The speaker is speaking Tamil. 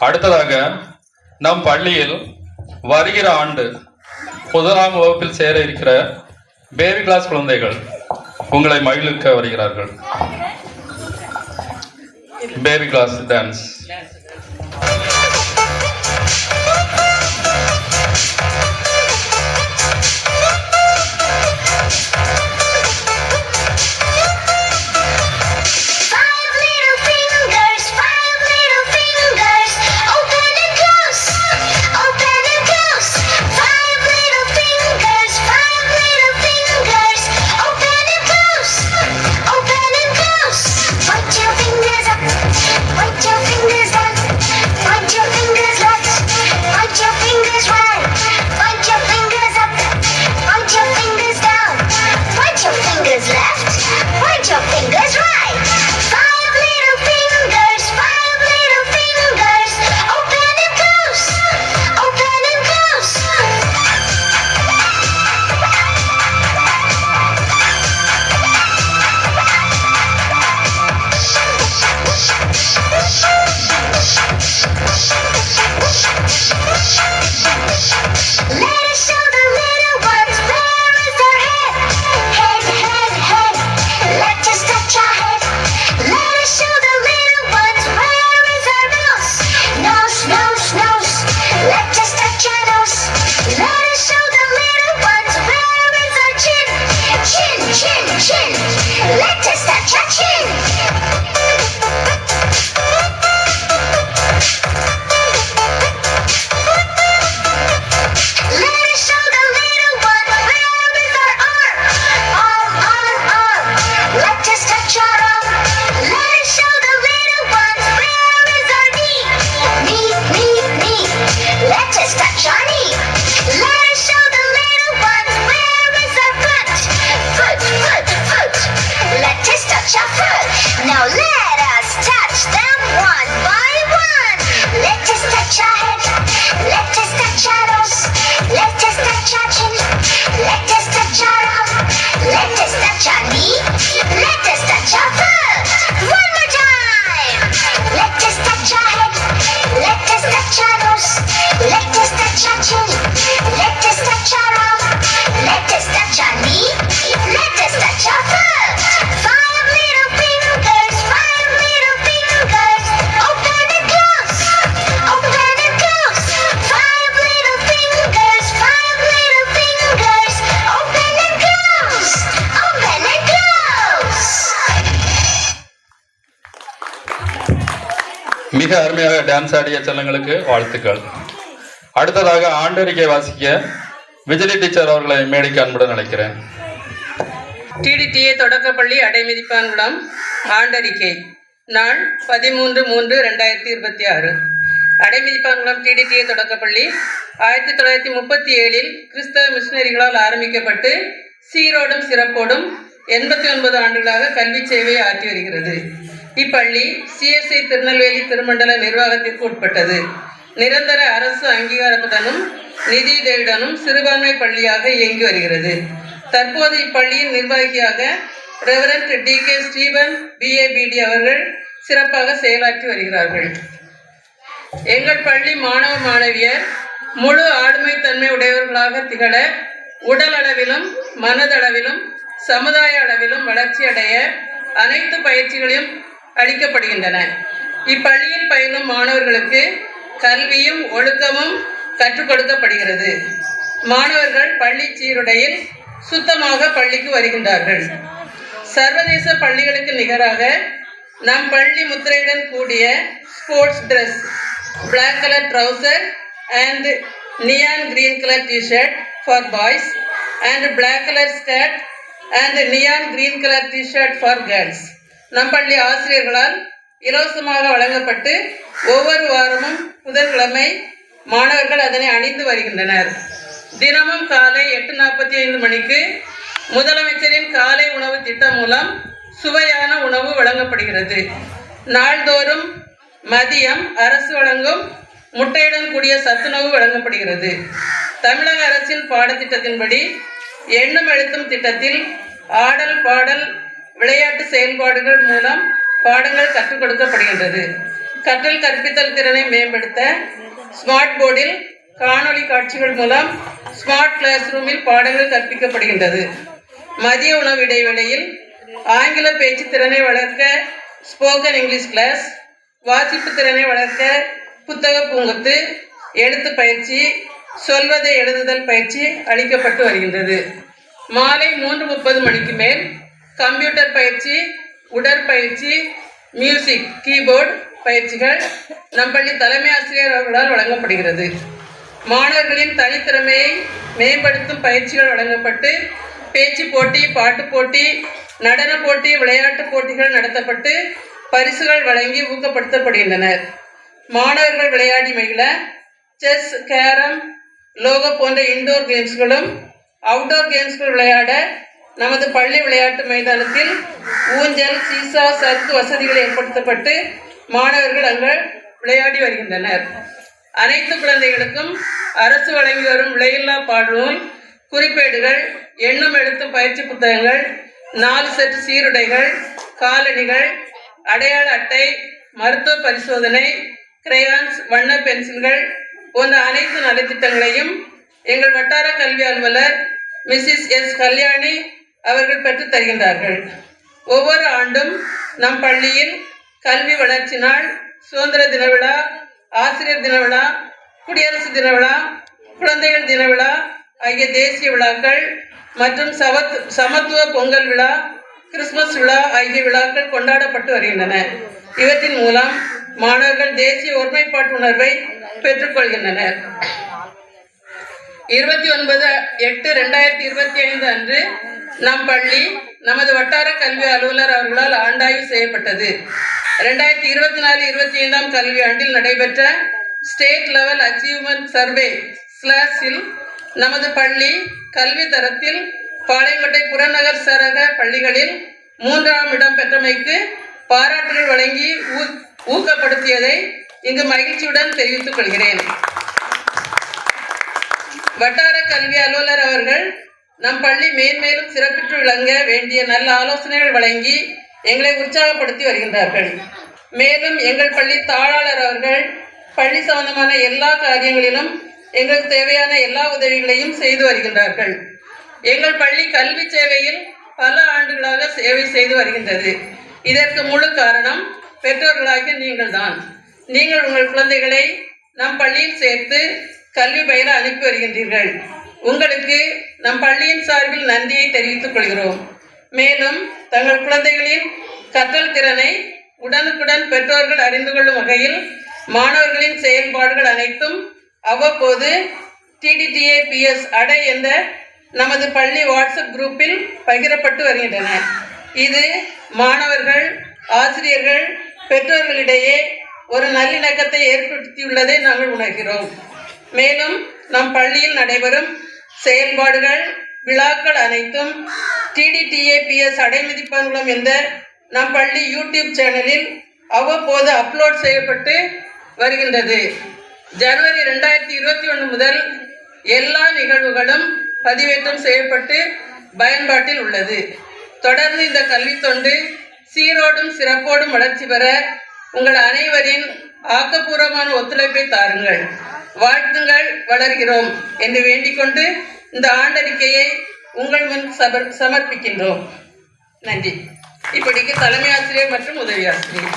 அடுத்ததாக நம் பள்ளியில் வருகிற ஆண்டு முதலாம் வகுப்பில் சேர இருக்கிற பேபி கிளாஸ் குழந்தைகள் உங்களை மகிழ்விக்க வருகிறார்கள். Baby class dance. மிக அருமையாக டான்ஸ் ஆடிய செல்லங்களுக்கு வாழ்த்துக்கள். அடுத்ததாக ஆண்டறிக்கை வாசிக்க விஜய் டீச்சர் அவர்களை மேடைக்கு அன்புடன் அழைக்கிறேன். டிடிடிஏ தொடக்கப்பள்ளி அடைமிதிப்பான்குளம் ஆண்டறிக்கை நாள் 13/3/2026. அடைமிதிப்பான்குளம் டிடிடிஏ தொடக்கப்பள்ளி 1937 கிறிஸ்தவ மிஷனரிகளால் ஆரம்பிக்கப்பட்டு சீரோடும் சிறப்போடும் 89 ஆண்டுகளாக கல்வி சேவையை ஆற்றி வருகிறது. இப்பள்ளி CSI திருநெல்வேலி திருமண்டல நிர்வாகத்திற்கு உட்பட்டது. நிரந்தர அரசு அங்கீகாரத்துடனும் நிதியுதவியுடனும் சிறுபான்மை பள்ளியாக இயங்கி வருகிறது. தற்போது இப்பள்ளியின் நிர்வாகியாக ரெவரண்ட் DK ஸ்டீபன் BABD அவர்கள் சிறப்பாக செயலாற்றி வருகிறார்கள். எங்கள் பள்ளி மாணவ மாணவியர் முழு ஆளுமைத்தன்மை உடையவர்களாக திகழ உடல் அளவிலும் மனதளவிலும் சமுதாய அளவிலும் வளர்ச்சி அடைய அனைத்து பயிற்சிகளையும் அளிக்கப்படுகின்றன. இப்பள்ளியில் பயிலும் மாணவர்களுக்கு கல்வியும் ஒழுக்கமும் கற்றுக் கொடுக்கப்படுகிறது. மாணவர்கள் பள்ளி சீருடையில் சுத்தமாக பள்ளிக்கு வருகின்றார்கள். சர்வதேச பள்ளிகளுக்கு நிகராக நம் பள்ளி முத்திரையுடன் கூடிய sports dress, black colour trouser and neon green color t-shirt for boys and black color skirt and neon green color t-shirt for girls நம் பள்ளி ஆசிரியர்களால் இலவசமாக வழங்கப்பட்டு ஒவ்வொரு வாரமும் புதன்கிழமை மாணவர்கள் அதனை அணிந்து வருகின்றனர். தினமும் காலை 8:45 மணிக்கு முதலமைச்சரின் காலை உணவு திட்டம் மூலம் சுவையான உணவு வழங்கப்படுகிறது. நாள்தோறும் மதியம் அரசு வழங்கும் முட்டையுடன் கூடிய சத்துணவு வழங்கப்படுகிறது. தமிழக அரசின் பாடத்திட்டத்தின்படி எண்ணும் எழுத்தும் திட்டத்தில் ஆடல் பாடல் விளையாட்டு செயல்பாடுகள் மூலம் பாடங்கள் கற்றுக் கொடுக்கப்படுகின்றது. கற்றல் கற்பித்தல் திறனை மேம்படுத்த ஸ்மார்ட் போர்டில் காணொளி காட்சிகள் மூலம் ஸ்மார்ட் கிளாஸ் ரூமில் பாடங்கள் கற்பிக்கப்படுகின்றது. மதிய உணவு இடைவேளையில் ஆங்கில பேச்சு திறனை வளர்க்க ஸ்போக்கன் இங்கிலீஷ் கிளாஸ், வாசிப்பு திறனை வளர்க்க புத்தக பூங்கொத்து, எழுத்து பயிற்சி, சொல்வதை எழுதுதல் பயிற்சி அளிக்கப்பட்டு வருகின்றது. மாலை 3:30 மணிக்கு மேல் கம்ப்யூட்டர் பயிற்சி, உடற்பயிற்சி, மியூசிக், கீபோர்டு பயிற்சிகள் நம் பள்ளி தலைமை ஆசிரியர் அவர்களால் வழங்கப்படுகிறது. மாணவர்களின் தனித்திறமையை மேம்படுத்தும் பயிற்சிகள் வழங்கப்பட்டு பேச்சு போட்டி, பாட்டு போட்டி, நடன போட்டி, விளையாட்டு போட்டிகள் நடத்தப்பட்டு பரிசுகள் வழங்கி ஊக்கப்படுத்தப்படுகின்றனர். மாணவர்கள் விளையாடி மகிழ செஸ், கேரம், லோகோ போன்ற இன்டோர் கேம்ஸ்களும் அவுட்டோர் கேம்ஸ்கள் விளையாட நமது பள்ளி விளையாட்டு மைதானத்தில் ஊஞ்சல், சீசா, சறுக்கு வசதிகள் ஏற்படுத்தப்பட்டு மாணவர்கள் அங்கு விளையாடி வருகின்றனர். அனைத்து குழந்தைகளுக்கும் அரசு வழங்கி வரும் விலையில்லா பாடநூல், குறிப்பேடுகள், எண்ணும் எழுத்தும் பயிற்சி புத்தகங்கள், 4 செட் சீருடைகள், காலணிகள், அடையாள அட்டை, மருத்துவ பரிசோதனை, கிரையான்ஸ், வண்ண பென்சில்கள் போன்ற அனைத்து நலத்திட்டங்களையும் எங்கள் வட்டார கல்வி அலுவலர் மிஸ்ஸஸ் எஸ். கல்யாணி அவர்கள் பெற்றுத் தருகின்றார்கள். ஒவ்வொரு ஆண்டும் நம் பள்ளியில் கல்வி வளர்ச்சி நாள், சுதந்திர தின விழா, ஆசிரியர் தின விழா, குடியரசு தின விழா, குழந்தைகள் தின விழா ஆகிய தேசிய விழாக்கள் மற்றும் சமத்துவ பொங்கல் விழா, கிறிஸ்துமஸ் விழா ஆகிய விழாக்கள் கொண்டாடப்பட்டு வருகின்றன. இவற்றின் மூலம் மாணவர்கள் தேசிய ஒருமைப்பாட்டு உணர்வை பெற்றுக்கொள்கின்றனர். 29/8/2025 அன்று நம் பள்ளி நமது வட்டார கல்வி அலுவலர் அவர்களால் ஆண்டாய்வு செய்யப்பட்டது. 2024-25 கல்வி ஆண்டில் நடைபெற்ற ஸ்டேட் லெவல் அச்சீவ்மெண்ட் சர்வே ஸ்லாஸில் நமது பள்ளி கல்வி தரத்தில் பாளையங்கோட்டை புறநகர் சரக பள்ளிகளில் 3ஆம் இடம் பெற்றமைக்கு பாராட்டுகள் வழங்கி ஊக்கப்படுத்தியதை இங்கு மகிழ்ச்சியுடன் தெரிவித்துக் கொள்கிறேன். வட்டார கல்வி அலுவலர் அவர்கள் நம் பள்ளி மேன்மேலும் சிறப்பிற்று விளங்க வேண்டிய நல்ல ஆலோசனைகள் வழங்கி எங்களை உற்சாகப்படுத்தி வருகின்றார்கள். மேலும் எங்கள் பள்ளி தாளாளர் அவர்கள் பள்ளி சம்பந்தமான எல்லா காரியங்களிலும் எங்களுக்கு தேவையான எல்லா உதவிகளையும் செய்து வருகின்றார்கள். எங்கள் பள்ளி கல்வி சேவையில் பல ஆண்டுகளாக சேவை செய்து வருகின்றது. இதற்கு முழு காரணம் பெற்றோர்களாகிய நீங்கள் தான். நீங்கள் உங்கள் குழந்தைகளை நம் பள்ளியில் சேர்த்து கல்வி பயில அனுப்பி வருகின்றீர்கள். உங்களுக்கு நம் பள்ளியின் சார்பில் நன்றியை தெரிவித்துக் கொள்கிறோம். மேலும் தங்கள் குழந்தைகளின் கற்றல் திறனை உடனுக்குடன் பெற்றோர்கள் அறிந்து கொள்ளும் வகையில் மாணவர்களின் செயல்பாடுகள் அனைத்தும் அவ்வப்போது TDTAPS அடை என்ற நமது பள்ளி வாட்ஸ்அப் குரூப்பில் பகிரப்பட்டு வருகின்றன. இது மாணவர்கள், ஆசிரியர்கள், பெற்றோர்களிடையே ஒரு நல்லிணக்கத்தை ஏற்படுத்தியுள்ளதை நாங்கள் உணர்கிறோம். மேலும் நம் பள்ளியில் நடைபெறும் செயல்பாடுகள், விழாக்கள் அனைத்தும் TDTAPS அடைமதிப்பான்குளம் என்ற நம் பள்ளி யூடியூப் சேனலில் அவ்வப்போது அப்லோட் செய்யப்பட்டு வருகின்றது. ஜனவரி 2021 முதல் எல்லா நிகழ்வுகளும் பதிவேற்றம் செய்யப்பட்டு பயன்பாட்டில் உள்ளது. தொடர்ந்து இந்த கல்வி தொண்டு சீரோடும் சிறப்போடும் வளர்ச்சி பெற உங்கள் அனைவரின் ஆக்கப்பூர்வமான ஒத்துழைப்பை தாருங்கள். வாழ்த்துங்கள், வளர்கிறோம் என்று வேண்டிக்கொண்டு இந்த ஆண்டறிக்கையை உங்கள் முன் சமர்ப்பிக்கின்றோம். நன்றி. இப்படிக்கு தலைமை ஆசிரியர் மற்றும் உதவி ஆசிரியர்.